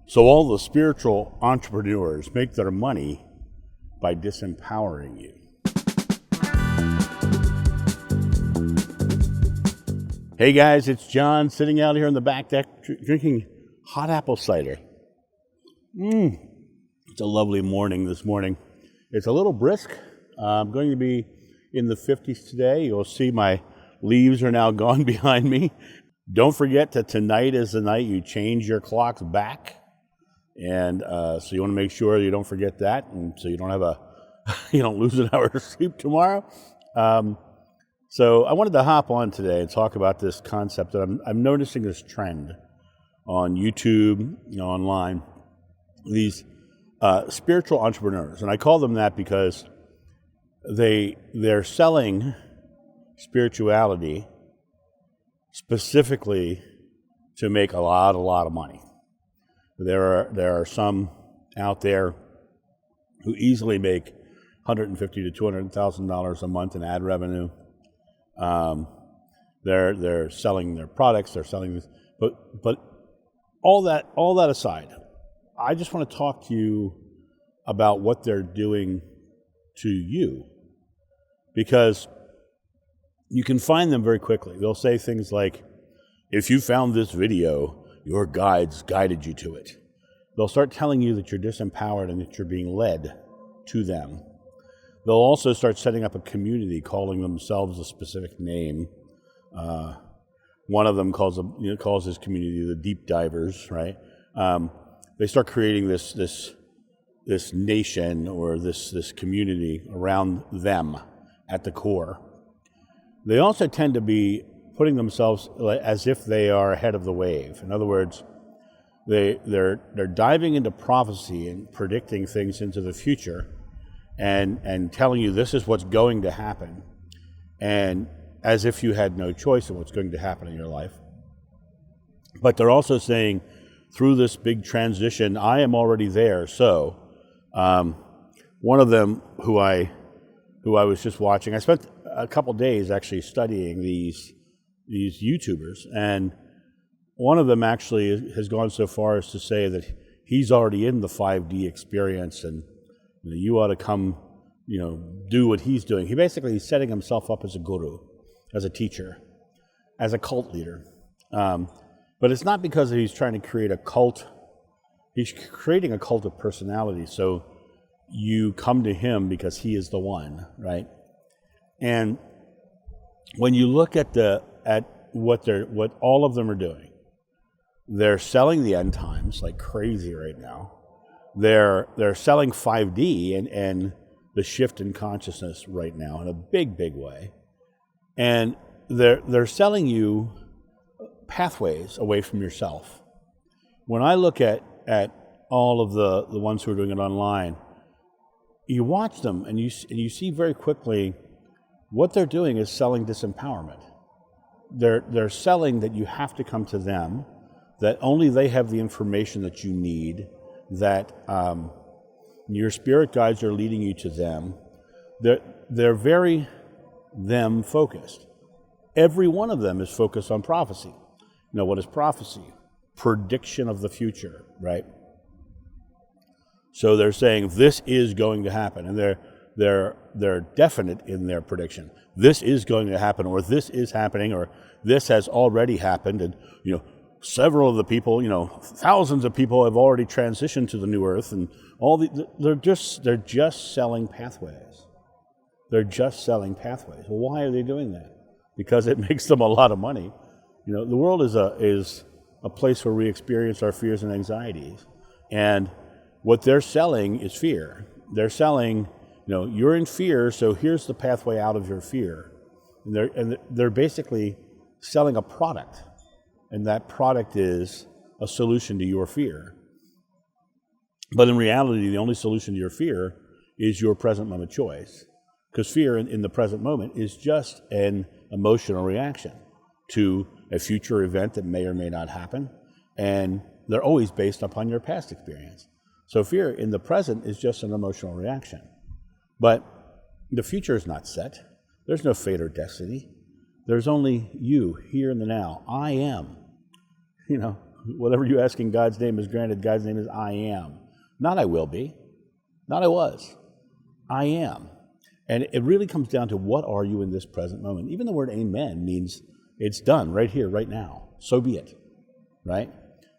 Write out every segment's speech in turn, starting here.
So all the spiritual entrepreneurs make their money by disempowering you. Hey guys, it's John sitting out here on the back deck drinking hot apple cider. It's a lovely morning this morning. It's a little brisk. I'm going to be in the 50s today. You'll see my leaves are now gone behind me. Don't forget that tonight is the night you change your clocks back. And so you want to make sure you don't forget that, and so you don't have you don't lose an hour of sleep tomorrow. So I wanted to hop on today and talk about this concept that I'm noticing this trend on YouTube, online. These spiritual entrepreneurs, and I call them that because they're selling spirituality specifically to make a lot of money. There are some out there who easily make $150,000 to $200,000 a month in ad revenue. They're selling their products. They're selling this, but all that aside, I just want to talk to you about what they're doing to you, because you can find them very quickly. They'll say things like, "If you found this video, your guides guided you to it." They'll start telling you that you're disempowered and that you're being led to them. They'll also start setting up a community, calling themselves a specific name. One of them calls his community the deep divers, right? They start creating this nation or this community around them at the core. They also tend to be putting themselves as if they are ahead of the wave. In other words, they're diving into prophecy and predicting things into the future and telling you this is what's going to happen, and as if you had no choice of what's going to happen in your life. But they're also saying, through this big transition, I am already there. So one of them who I was just watching, I spent a couple days actually studying these YouTubers, and one of them actually has gone so far as to say that he's already in the 5D experience, and you ought to come, do what he's doing. He's setting himself up as a guru, as a teacher, as a cult leader. But it's not because he's trying to create a cult. He's creating a cult of personality. So you come to him because he is the one, right? And when you look at what all of them are doing, they're selling the end times like crazy right now. They're selling 5D and the shift in consciousness right now in a big way. And they're selling you pathways away from yourself. When I look at all of the ones who are doing it online, you watch them and you see very quickly what they're doing is selling disempowerment. They're selling that you have to come to them, that only they have the information that you need, that your spirit guides are leading you to them. They're very them focused. Every one of them is focused on prophecy. What is prophecy? Prediction of the future, right? So they're saying this is going to happen, and they're definite in their prediction. This is going to happen, or this is happening, or this has already happened, and several of the people, thousands of people have already transitioned to the new earth, and they're just selling pathways. They're just selling pathways. Well, why are they doing that? Because it makes them a lot of money. The world is a place where we experience our fears and anxieties, and what they're selling is fear. They're selling, you're in fear, so here's the pathway out of your fear. And they're basically selling a product, and that product is a solution to your fear. But in reality, the only solution to your fear is your present moment choice, because fear in the present moment is just an emotional reaction to a future event that may or may not happen, and they're always based upon your past experience. So fear in the present is just an emotional reaction. But the future is not set. There's no fate or destiny. There's only you, here in the now. I am. Whatever you ask in God's name is granted. God's name is I am. Not I will be. Not I was. I am. And it really comes down to what are you in this present moment. Even the word amen means it's done right here, right now. So be it. Right?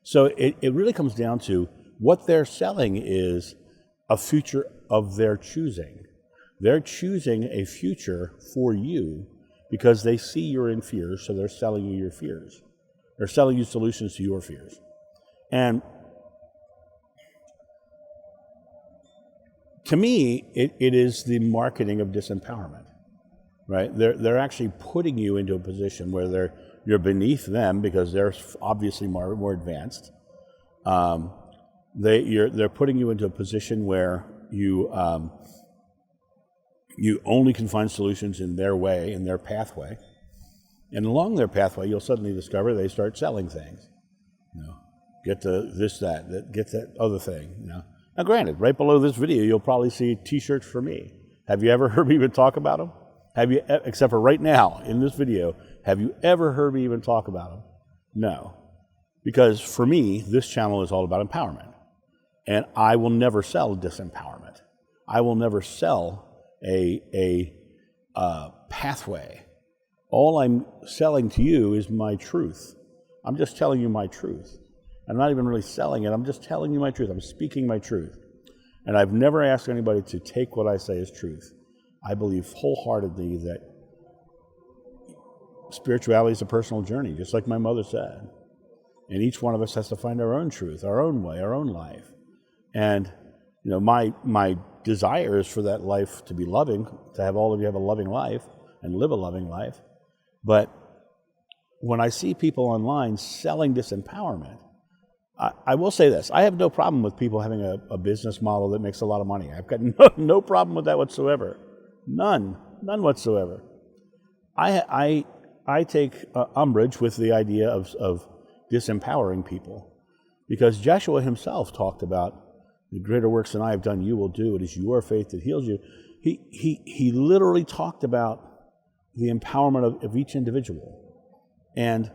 So it really comes down to what they're selling is a future of their choosing. They're choosing a future for you because they see you're in fear, so they're selling you your fears. They're selling you solutions to your fears. And to me, it is the marketing of disempowerment, right? They're actually putting you into a position where you're beneath them because they're obviously more advanced. They're putting you into a position where you only can find solutions in their way, in their pathway. And along their pathway, you'll suddenly discover they start selling things. Get the this, that, get that other thing. Now, granted, right below this video, you'll probably see T-shirts for me. Have you ever heard me even talk about them? Have you, except for right now in this video, have you ever heard me even talk about them? No, because for me, this channel is all about empowerment, and I will never sell disempowerment. I will never sell a pathway. All I'm selling to you is my truth. I'm just telling you my truth. I'm not even really selling it. I'm just telling you my truth. I'm speaking my truth. And I've never asked anybody to take what I say as truth. I believe wholeheartedly that spirituality is a personal journey, just like my mother said. And each one of us has to find our own truth, our own way, our own life. And my desire is for that life to be loving, to have all of you have a loving life and live a loving life. But when I see people online selling disempowerment, I will say this. I have no problem with people having a business model that makes a lot of money. I've got no problem with that whatsoever. None whatsoever. I take umbrage with the idea of disempowering people, because Joshua himself talked about the greater works than I have done you will do. It is your faith that heals you. He literally talked about the empowerment of each individual. And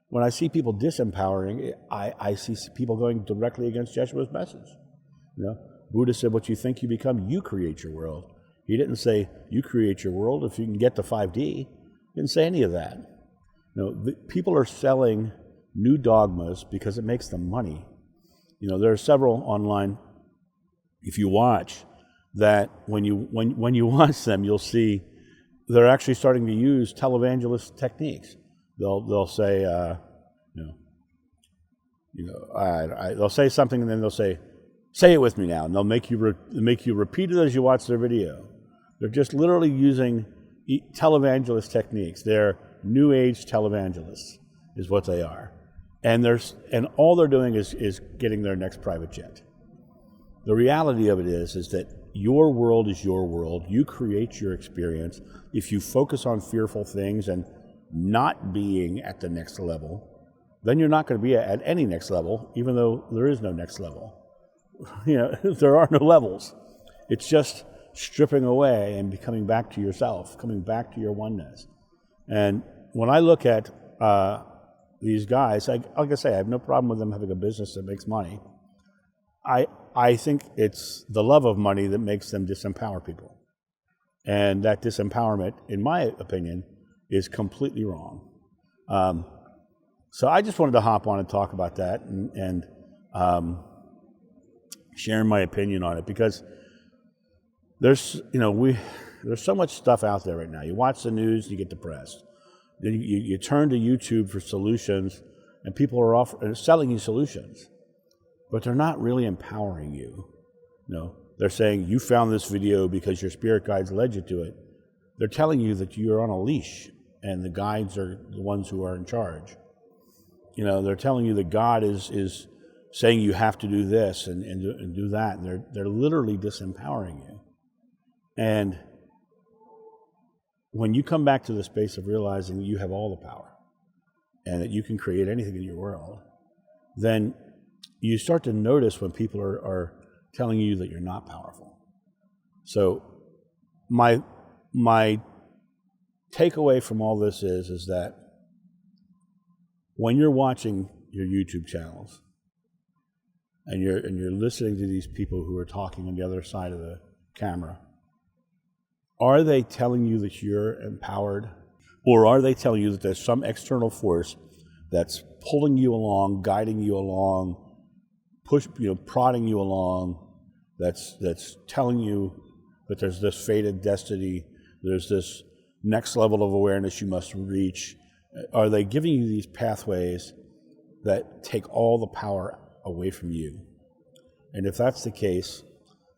when I see people disempowering, I see people going directly against Joshua's message. Buddha said, what you think you become, you create your world. He didn't say, you create your world if you can get to 5D. He didn't say any of that. People are selling new dogmas because it makes them money. There are several online, if you watch, that when you watch them, you'll see they're actually starting to use televangelist techniques. They'll say, they'll say something, and then they'll say it with me now, and they'll make you repeat it as you watch their video. They're just literally using televangelist techniques. They're New Age televangelists, is what they are, and all they're doing is getting their next private jet. The reality of it is that your world is your world. You create your experience. If you focus on fearful things and not being at the next level, then you're not going to be at any next level, even though there is no next level. There are no levels. It's just stripping away and coming back to yourself, coming back to your oneness. And when I look at these guys, like I say, I have no problem with them having a business that makes money. I think it's the love of money that makes them disempower people. And that disempowerment, in my opinion, is completely wrong. So I just wanted to hop on and talk about that and share my opinion on it, because there's so much stuff out there right now. You watch the news, you get depressed. Then you turn to YouTube for solutions, and people are selling you solutions, but they're not really empowering you. They're saying you found this video because your spirit guides led you to it. They're telling you that you're on a leash, and the guides are the ones who are in charge. They're telling you that God is saying you have to do this and do that. And they're literally disempowering you. And when you come back to the space of realizing that you have all the power and that you can create anything in your world, then you start to notice when people are telling you that you're not powerful. So my takeaway from all this is that when you're watching your YouTube channels, and you're listening to these people who are talking on the other side of the camera, are they telling you that you're empowered, or are they telling you that there's some external force that's pulling you along, guiding you along, prodding you along, that's telling you that there's this fated destiny, there's this next level of awareness you must reach? Are they giving you these pathways that take all the power away from you? And if that's the case,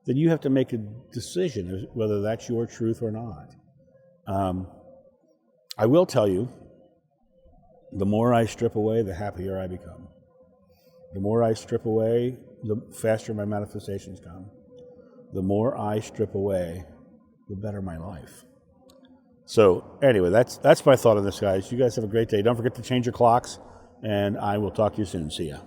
then you have to make a decision whether that's your truth or not. I will tell you, the more I strip away, the happier I become. The more I strip away, the faster my manifestations come. The more I strip away, the better my life. So anyway, that's my thought on this, guys. You guys have a great day. Don't forget to change your clocks, and I will talk to you soon. See ya.